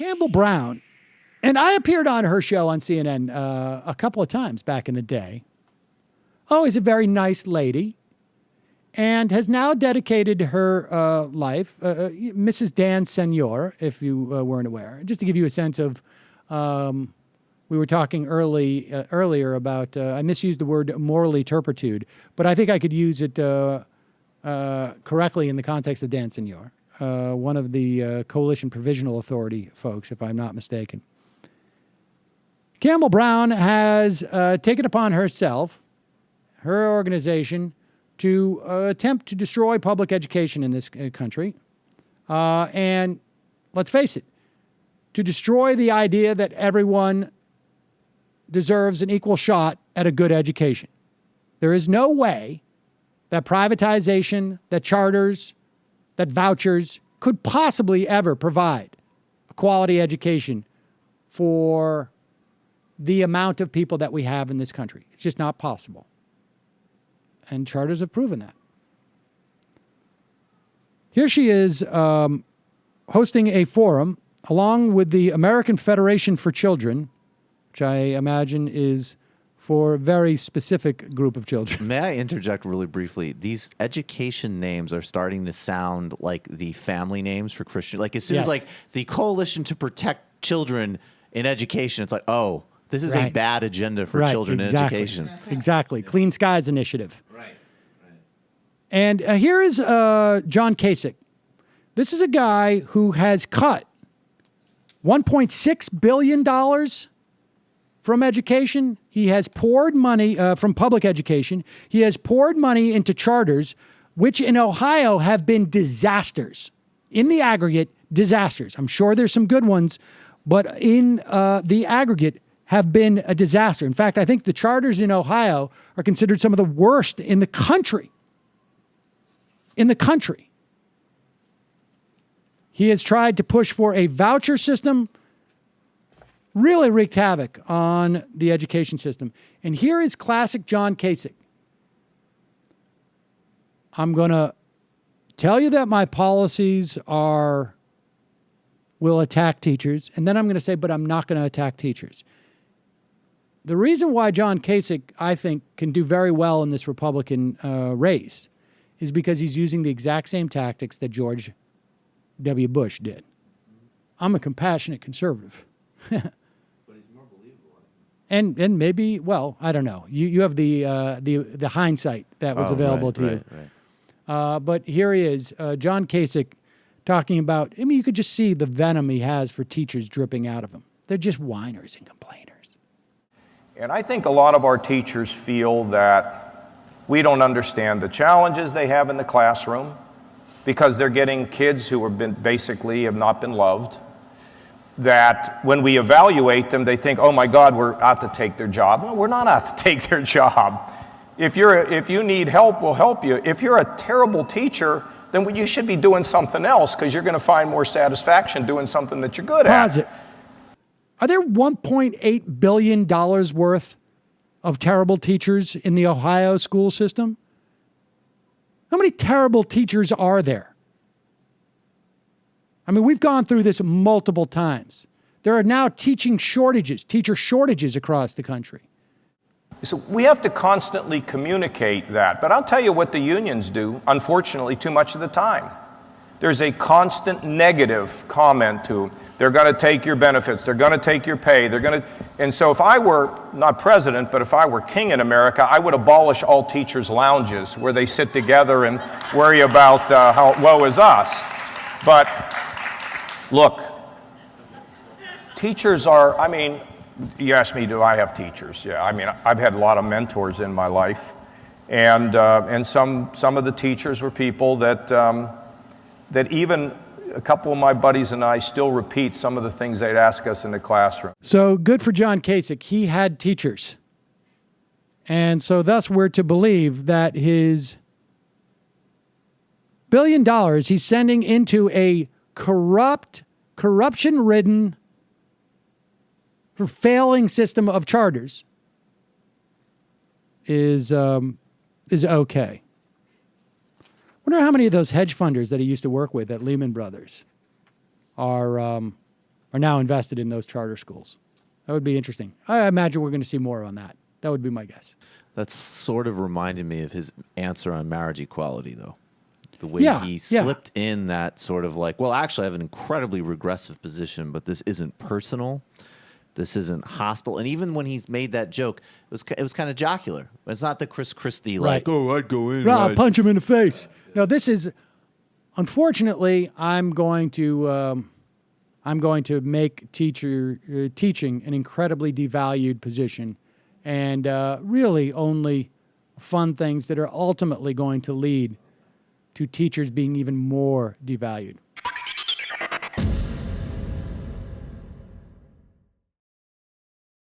Campbell Brown, and I appeared on her show on CNN a couple of times back in the day. Always a very nice lady, and has now dedicated her life, Mrs. Dan Senor, if you weren't aware, just to give you a sense of, we were talking earlier about, I misused the word morally turpitude, but I think I could use it correctly in the context of Dan Senor, one of the Coalition Provisional Authority folks, if I'm not mistaken. Campbell Brown has taken upon herself, her organization, to attempt to destroy public education in this country. And let's face it, to destroy the idea that everyone deserves an equal shot at a good education. There is no way that privatization, that charters, that vouchers could possibly ever provide a quality education for the amount of people that we have in this country. It's just not possible. And charters have proven that. Here she is hosting a forum along with the American Federation for Children, which I imagine is for a very specific group of children. May I interject really briefly? These education names are starting to sound like the family names for Christian. Like as soon as like the Coalition to Protect Children in Education, it's like, oh, this is a bad agenda for children in education. Exactly. Clean Skies Initiative. Right. And here is John Kasich. This is a guy who has cut $1.6 billion from education. He has poured money from public education. He has poured money into charters, which in Ohio have been disasters. In the aggregate, disasters. I'm sure there's some good ones, but in the aggregate have been a disaster. In fact, I think the charters in Ohio are considered some of the worst in the country. In the country. He has tried to push for a voucher system, really wreaked havoc on the education system. And here is classic John Kasich. I'm going to tell you that my policies will attack teachers, and then I'm going to say, but I'm not going to attack teachers. The reason why John Kasich, I think, can do very well in this Republican race is because he's using the exact same tactics that George W. Bush did. I'm a compassionate conservative. But he's more believable. And maybe, well, I don't know. You have the hindsight that was available to you. Right. But here he is, John Kasich, talking about, I mean, you could just see the venom he has for teachers dripping out of him. They're just whiners and complainers. And I think a lot of our teachers feel that we don't understand the challenges they have in the classroom because they're getting kids who have not been loved. That when we evaluate them, they think, oh my God, we're out to take their job. No, we're not out to take their job. If you need help, we'll help you. If you're a terrible teacher, then you should be doing something else because you're going to find more satisfaction doing something that you're good at. Pause it. Are there $1.8 billion worth of terrible teachers in the Ohio school system? How many terrible teachers are there? I mean, we've gone through this multiple times. There are now teacher shortages across the country. So we have to constantly communicate that. But I'll tell you what the unions do, unfortunately, too much of the time. There's a constant negative comment to them. They're going to take your benefits. They're going to take your pay. And so if I were not president, but if I were king in America, I would abolish all teachers' lounges where they sit together and worry about how woe is us. But look, teachers are, I mean, you asked me, do I have teachers? Yeah, I mean, I've had a lot of mentors in my life. And some of the teachers were people that even a couple of my buddies and I still repeat some of the things they'd ask us in the classroom. So good for John Kasich. He had teachers. And so thus we're to believe that his $1 billion he's sending into a corruption-ridden, failing system of charters is okay. Wonder how many of those hedge funders that he used to work with at Lehman Brothers are are now invested in those charter schools. That would be interesting. I imagine we're going to see more on that. That would be my guess. That's sort of reminded me of his answer on marriage equality, though. The way he Yeah. slipped in that sort of like, well, actually, I have an incredibly regressive position, but this isn't personal. This isn't hostile. And even when he made that joke, it was kind of jocular. It's not the Chris Christie, like, Right. oh, I'd go in. I'll I'd-" punch him in the face. No, this is, unfortunately, I'm going to make teaching an incredibly devalued position, and really only fund things that are ultimately going to lead to teachers being even more devalued.